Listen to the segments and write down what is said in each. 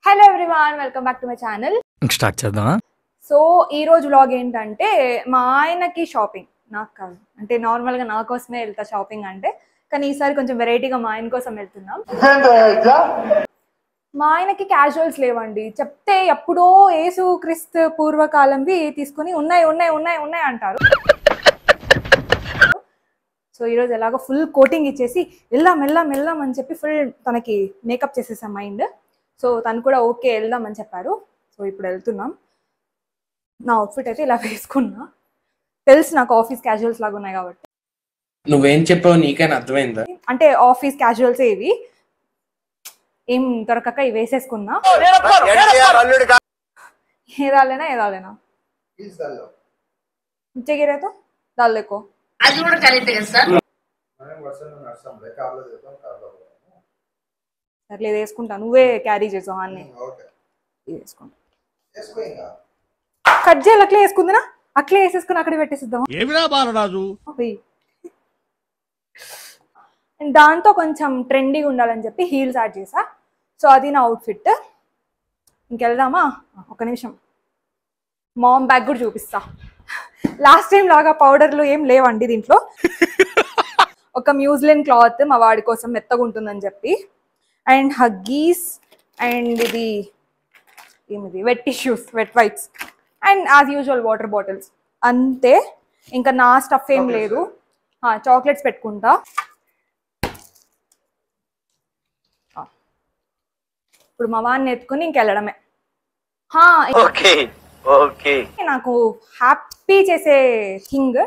Hello everyone, welcome back to my channel. Start చేద్దామా? So ఈ రోజు వ్లాగ్ ఏంటంటే మా ఆయనకి షాపింగ్. నాకు కాదు, అంటే నార్మల్గా నా కోసమే వెళ్తా షాపింగ్ అంటే, కానీ ఈసారి కొంచెం వెరైటీగా మా ఆయన కోసం వెళ్తున్నాం. మా ఆయనకి క్యాజువల్స్ లేవండి. చెప్తే ఎప్పుడో యేసు క్రీస్తు పూర్వకాలంవి తీసుకుని ఉన్నాయి ఉన్నాయి ఉన్నాయి ఉన్నాయి అంటారు. సో ఈరోజు ఎలాగో ఫుల్ కోటింగ్ ఇచ్చేసి వెళ్దాం వెళ్దాం వెళ్దాం అని చెప్పి ఫుల్ తనకి మేకప్ చేసేసాం మైండ్. సో తను కూడా ఓకే వెళ్దాం అని చెప్పారు. సో ఇప్పుడు వెళ్తున్నాం. నా అవుట్ఫిట్ అయితే ఇలా వేసుకున్నా, తెలుసు నాకు ఆఫీస్ క్యాజువల్స్ లాగా ఉన్నాయి కాబట్టి. నువ్వేం చెప్పావు నీకైనా అర్థమైందా? అంటే ఆఫీస్ క్యాజువల్స్ ఇవి, ఏం దొరకక ఇవి వేసేసుకున్నా. ఏదాలేనా ఏదాలేనా గిరేతో దాల్లేకో సర్లేదు వేసుకుంటా, నువ్వే క్యారీ చేసావు అన్ని వేసుకుంటా. కట్ చేయాలి అట్లే వేసుకుందినా, అట్లే వేసేసుకుని అక్కడ పెట్టేసిద్దాం. దాంతో కొంచెం ట్రెండీగా ఉండాలని చెప్పి హీల్స్ యాడ్ చేసా. సో అది నా అవుట్ఫిట్. ఇంకెళ్దామా? ఒక నిమిషం, మామ్ బ్యాగ్ కూడా చూపిస్తా. లాస్ట్ టైం లాగా పౌడర్లు ఏం లేవండి దీంట్లో. ఒక మ్యూజిలిన్ క్లాత్ మా వాడి కోసం మెత్తగా ఉంటుందని చెప్పి, అండ్ హగ్గీస్, అండ్ ఇది ఏమిది wet tissues, wet wipes, and as usual water bottles. అంతే, ఇంకా నా స్టఫ్ ఏం లేదు. చాక్లెట్స్ పెట్టుకుంటా. ఇప్పుడు మా వాడిని ఎత్తుకుని ఇంకెళ్ళడమే. నాకు హ్యాపీ చేసే థింగ్,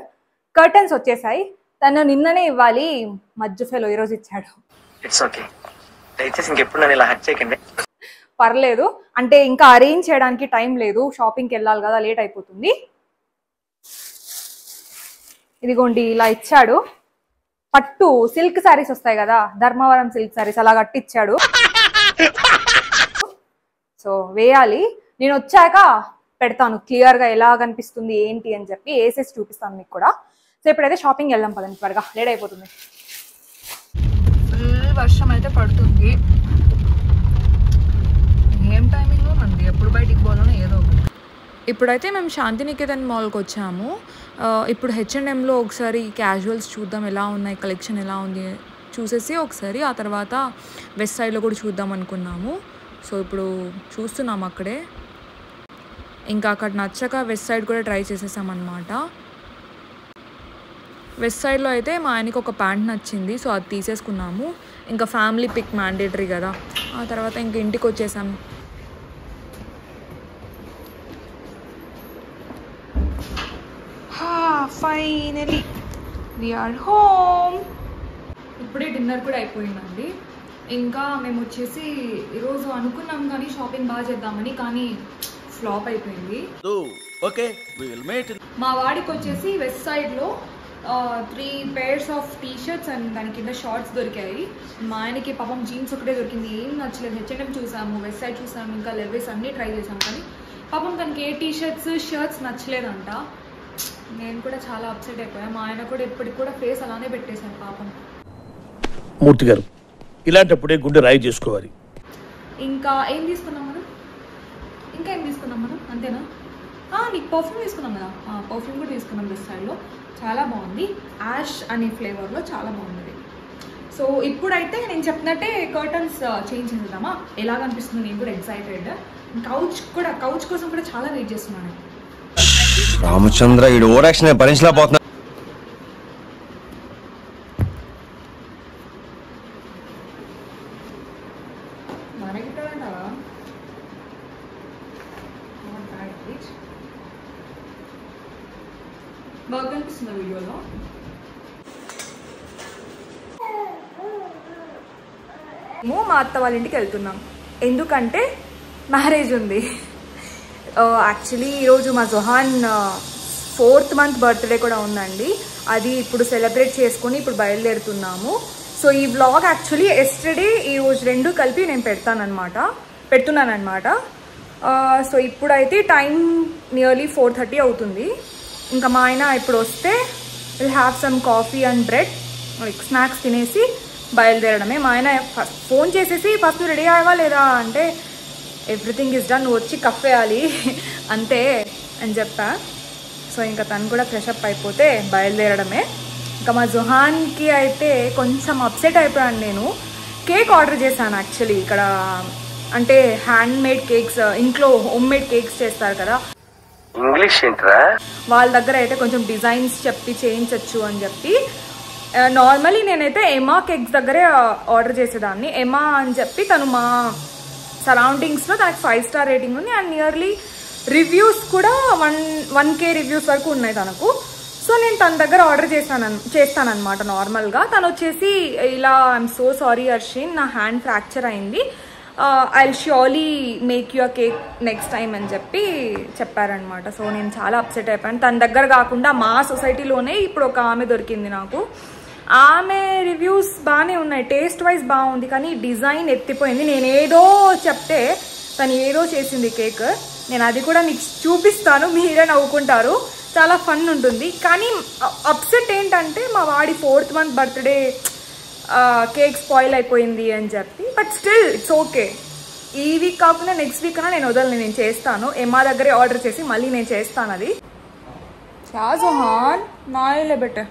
కర్టన్స్ వచ్చేసాయి. తను నిన్ననే ఇవ్వాలి, మధ్య ఫెలో ఈరోజు ఇచ్చాడు. పర్లేదు, అంటే ఇంకా అరేంజ్ చేయడానికి టైం లేదు, షాపింగ్కి వెళ్ళాలి కదా, లేట్ అయిపోతుంది. ఇదిగోండి ఇలా ఇచ్చాడు. పట్టు సిల్క్ శారీస్ వస్తాయి కదా, ధర్మవరం సిల్క్ శారీస్, అలా కట్టిచ్చాడు. సో వేయాలి, నేను వచ్చాక పెడతాను క్లియర్గా ఎలా కనిపిస్తుంది ఏంటి అని చెప్పి వేసేసి చూపిస్తాను మీకు కూడా. సో ఇప్పుడైతే షాపింగ్ వెళ్దాం పదండి, త్వరగా లేట్ అయిపోతుంది. ఫుల్ వర్షం అయితే పడుతుంది. ఏం టైమింగ్ అండి, ఎప్పుడు బయటికి పోవాలన్నా ఏదో ఒకటి. ఇప్పుడైతే మేము శాంతినికేతన్ మాల్కి వచ్చాము. ఇప్పుడు H&Mలో ఒకసారి క్యాజువల్స్ చూద్దాం ఎలా ఉన్నాయి, కలెక్షన్ ఎలా ఉంది చూసేసి ఒకసారి, ఆ తర్వాత వెస్ట్ సైడ్లో కూడా చూద్దాం అనుకున్నాము. సో ఇప్పుడు చూస్తున్నాము అక్కడే. ఇంకా అక్కడ నచ్చక వెస్ట్ సైడ్ కూడా ట్రై చేసేసామన్నమాట. వెస్ట్ సైడ్లో అయితే మా ఆయనకి ఒక ప్యాంట్ నచ్చింది, సో అది తీసేసుకున్నాము. ఇంకా ఫ్యామిలీ పిక్ మ్యాండేటరీ కదా, ఆ తర్వాత ఇంక ఇంటికి వచ్చేసాం. Finally we are home. ఇప్పుడే డిన్నర్ కూడా అయిపోయిందండి. ఇంకా మేము వచ్చేసి ఈరోజు అనుకున్నాం కానీ షాపింగ్ బాగా చేద్దామని, కానీ ఫ్లాప్ అయిపోయింది. మా వాడికి వచ్చేసి వెస్ట్ సైడ్లో 3 pairs ఆఫ్ టీషర్ట్స్ అండ్ దాని కింద షార్ట్స్ దొరికాయి. మా ఆయనకి పాపం జీన్స్ ఒకటే దొరికింది, ఏం నచ్చలేదు. H&M చూసాము, వెస్ట్ సైడ్ చూసాము, ఇంకా లెవిస్ అన్నీ ట్రై చేసాము, కానీ పాపం తనకి ఏ టీషర్ట్స్ షర్ట్స్ నచ్చలేదంట. నేను కూడా చాలా అప్సెట్ అయిపోయా. మా ఆయన కూడా ఇప్పటికి కూడా ఫేస్ అలానే పెట్టేశాను పాపం. మూర్తి గారు, ఇలాంటప్పుడే గుండె రాయి చేసుకోవాలి. ఇంకా ఏం తీసుకున్నాం మనం, ఇంకా ఏం తీసుకున్నాం మనం, అంతేనా? నీకు పర్ఫ్యూమ్ తీసుకున్నాం కదా, పర్ఫ్యూమ్ కూడా తీసుకున్నాం వెస్ట్ సైడ్లో. చాలా బాగుంది, యాష్ అనే ఫ్లేవర్లో చాలా బాగుంది. సో ఇప్పుడైతే నేను చెప్పినట్టే కర్టన్స్ చేంజ్ చేద్దామా, ఎలా కనిపిస్తుంది. నేను కూడా ఎక్సైటెడ్. కౌచ్ కోసం కూడా చాలా వెయిట్ చేస్తున్నాను. రామచంద్ర ఈ ఓవర్ యాక్షన్ భరించలేకపోతున్నా. బాగా కనిపిస్తుంది వీడియోలో. మా అత్త వాళ్ళ ఇంటికి వెళ్తున్నాం, ఎందుకంటే మ్యారేజ్ ఉంది. యాక్చువల్లీ ఈరోజు మా జొహాన్ 4th month బర్త్డే కూడా ఉందండి. అది ఇప్పుడు సెలబ్రేట్ చేసుకొని ఇప్పుడు బయలుదేరుతున్నాము. సో ఈ వ్లాగ్ యాక్చువల్లీ ఎస్టర్డే ఈరోజు 2 కలిపి నేను పెడుతున్నానమాట. సో ఇప్పుడైతే టైం నియర్లీ 4:30 అవుతుంది. ఇంకా మా ఆయన ఇప్పుడు వస్తే will have some coffee and bread, snacks తినేసి బయలుదేరడమే. మా ఆయన ఫోన్ చేసేసి ఫస్ట్ రెడీ అవ్వా లేదా అంటే ఎవ్రీథింగ్ ఇస్ డన్, నువ్వు వచ్చి కఫేయాలి అంతే అని చెప్పా. సో ఇంకా తను కూడా ఫ్రెష్ అప్ అయిపోతే బయలుదేరడమే. ఇంకా మా జుహాన్కి అయితే కొంచెం అప్సెట్ అయిపోయాను. నేను కేక్ ఆర్డర్ చేశాను యాక్చువల్లీ. ఇక్కడ అంటే హ్యాండ్ మేడ్ కేక్స్, ఇంట్లో హోమ్ మేడ్ కేక్స్ చేస్తారు కదా, ఇంగ్లీష్ ఏంట్రా? వాళ్ళ దగ్గర అయితే కొంచెం డిజైన్స్ చెప్పి చేయించవచ్చు అని చెప్పి. నార్మలీ నేనైతే ఎమా కేక్స్ దగ్గరే ఆర్డర్ చేసేదాన్ని. ఎమా అని చెప్పి తను మా సరౌండింగ్స్లో తనకి 5 స్టార్ రేటింగ్ ఉంది అండ్ నియర్లీ రివ్యూస్ కూడా 1K రివ్యూస్ వరకు ఉన్నాయి తనకు. సో నేను తన దగ్గర ఆర్డర్ చేస్తానన్నమాట నార్మల్గా. తను వచ్చేసి ఇలా ఐఎమ్ సో సారీ అర్షిన్, నా హ్యాండ్ ఫ్రాక్చర్ అయింది, I will surely make your cake next time అని చెప్పారనమాట. సో నేను చాలా అప్సెట్ అయిపోయాను. తన దగ్గర కాకుండా మా సొసైటీలోనే ఇప్పుడు ఒక ఆమె దొరికింది నాకు. ఆమె రివ్యూస్ బాగానే ఉన్నాయి, టేస్ట్ వైజ్ బాగుంది, కానీ డిజైన్ ఎత్తిపోయింది. నేను ఏదో చెప్తే తను ఏదో చేసింది కేక్. నేను అది కూడా మీకు చూపిస్తాను, మీరే నవ్వుకుంటారు, చాలా ఫన్ ఉంటుంది. కానీ అప్సెట్ ఏంటంటే మా వాడి 4th month birthday cake spoil అయిపోయింది అని చెప్పి. But still it's okay. ఈ వీక్ కాకుండా నెక్స్ట్ వీక్ అన్నా నేను వదలను, నేను చేస్తాను. ఎమ్మా దగ్గరే ఆర్డర్ చేసి మళ్ళీ నేను చేస్తాను అది. జుహాన్ నాయలే బెట్టే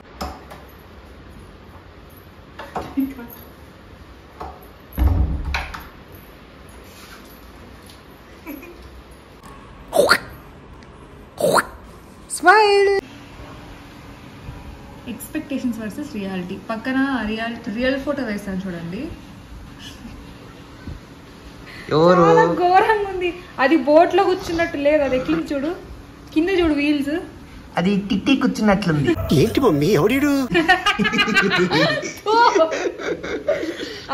స్మైల్. Expectations versus reality. పక్కన రియల్ ఫోటో వేస్తాను చూడండి, చాలా ఘోరంగా ఉంది. అది బోట్ లో కూర్చున్నట్టు లేదు, అది ఎక్కింది చూడు, కింద చూడు వీల్స్, అది టిట్టి కూర్చున్నట్లుంది. ఏంటి మమ్మీ ఎవడు?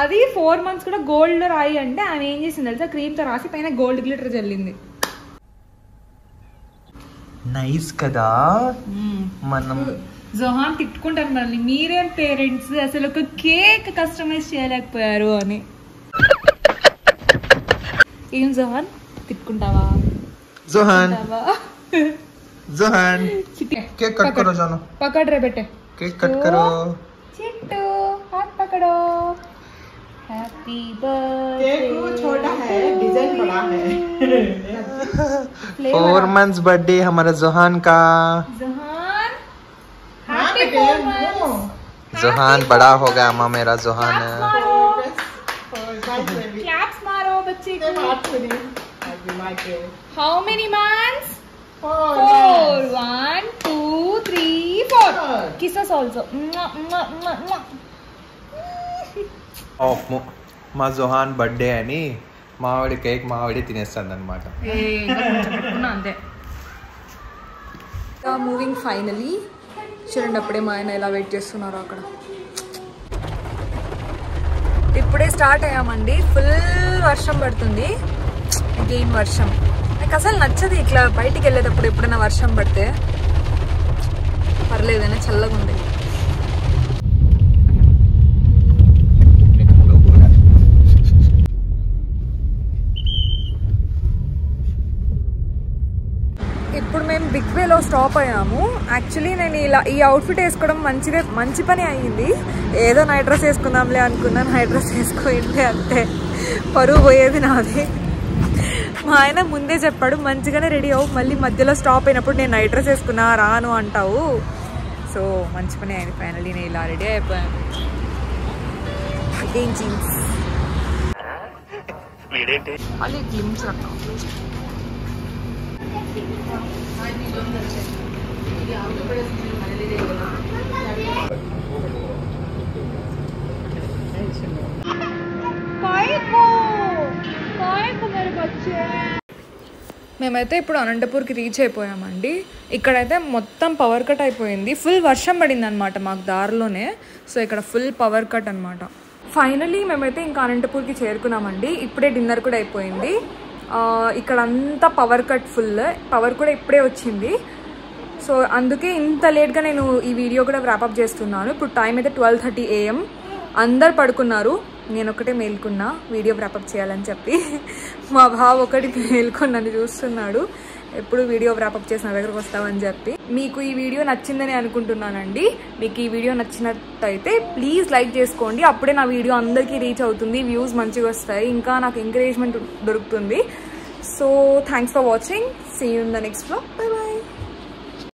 అది 4 months కూడా గోల్డ్ రాయి అంటే ఆమె ఏం చేసింది తెలుసా, క్రీమ్ తో రాసి పైన గోల్డ్ గ్లిటర్ జల్లింది. నైస్ కదా. మనం జొహాన్ తిట్టుకుంటారు మనల్ని, మీరేం పేరెంట్స్ అసలు ఒక కేక్ కస్టమైజ్ చేయలేకపోయారు అని. ఏం జొహాన్ తిట్టుకుంటావా? జొహాన్ జొహాన్ కేక్ कट करो जानो, पकड़ रहे बेटे, केक कट करो. चिट्टू हाथ पकड़ो. Happy birthday. केक छोटा है, डिजाइन बड़ा है. 4 months बर्थडे हमारा जोहान का. Johan happy 4 months. जोहान बड़ा हो गया अम्मा मेरा जोहान. क्लैप्स मारो बच्चे को. How many months? 4. 1 2 3 4. Kisses also. మా జోహాన్ బర్త్డే అని మావిడి కేక్ మావిడి తినేస్తాను అనమాట. అంతే. Moving finally. చూడండి అప్పుడే మా ఆయన ఎలా వెయిట్ చేస్తున్నారు అక్కడ. ఇప్పుడే స్టార్ట్ అయ్యామండి. ఫుల్ వర్షం పడుతుంది, అగైన్ వర్షం. నాకు అసలు నచ్చదు ఇట్లా బయటికి వెళ్ళేటప్పుడు ఎప్పుడైనా వర్షం పడితే. పర్లేదైనా చల్లగా ఉంది. ఇప్పుడు మేము బిగ్ వేలో స్టాప్ అయ్యాము. యాక్చువల్లీ నేను ఈ అవుట్ఫిట్ వేసుకోవడం మంచి పని అయ్యింది. ఏదో నైట్ డ్రెస్ వేసుకుందాంలే అనుకున్నాను, నైట్ డ్రెస్ వేసుకోండి అంతే, పరువు పోయేది నాది. మా ఆయన ముందే చెప్పాడు మంచిగానే రెడీ అవ్వు, మళ్ళీ మధ్యలో స్టాప్ అయినప్పుడు నేను నైట్ డ్రెస్ వేసుకున్నా రాను అంటావు. సో మంచి పని అయింది. ఫైనలీ నేను ఇలా రెడీ అయిపోయాను. అగైన్ జీన్స్ మళ్ళీ జీన్స్ రకం. మేమైతే ఇప్పుడు అనంతపూర్కి రీచ్ అయిపోయామండి. ఇక్కడైతే మొత్తం పవర్ కట్ అయిపోయింది. ఫుల్ వర్షం పడింది అనమాట మాకు దారిలోనే. సో ఇక్కడ ఫుల్ పవర్ కట్ అనమాట. ఫైనలీ మేమైతే ఇంకా అనంతపూర్కి చేరుకున్నామండి. ఇప్పుడే డిన్నర్ కూడా అయిపోయింది. ఇక్కడ అంతా పవర్ కట్, ఫుల్ పవర్ కూడా ఇప్పుడే వచ్చింది. సో అందుకే ఇంత లేట్గా నేను ఈ వీడియో కూడా వ్రాపప్ చేస్తున్నాను. ఇప్పుడు టైం అయితే 12:30 AM. అందరు పడుకున్నారు, నేను ఒకటే మేల్కున్నా వీడియో వ్రాపప్ చేయాలని చెప్పి. మా బావ ఒకటి మేల్కొని నన్ను చూస్తున్నాడు, ఎప్పుడు వీడియో వ్రాపప్ చేసి నా దగ్గరకు వస్తామని చెప్పి. మీకు ఈ వీడియో నచ్చిందని అనుకుంటున్నానండి. మీకు ఈ వీడియో నచ్చినట్టయితే ప్లీజ్ లైక్ చేసుకోండి. అప్పుడే నా వీడియో అందరికీ రీచ్ అవుతుంది, వ్యూస్ మంచిగా వస్తాయి, ఇంకా నాకు ఎంకరేజ్మెంట్ దొరుకుతుంది. So thanks for watching. See you in the next vlog. Bye by.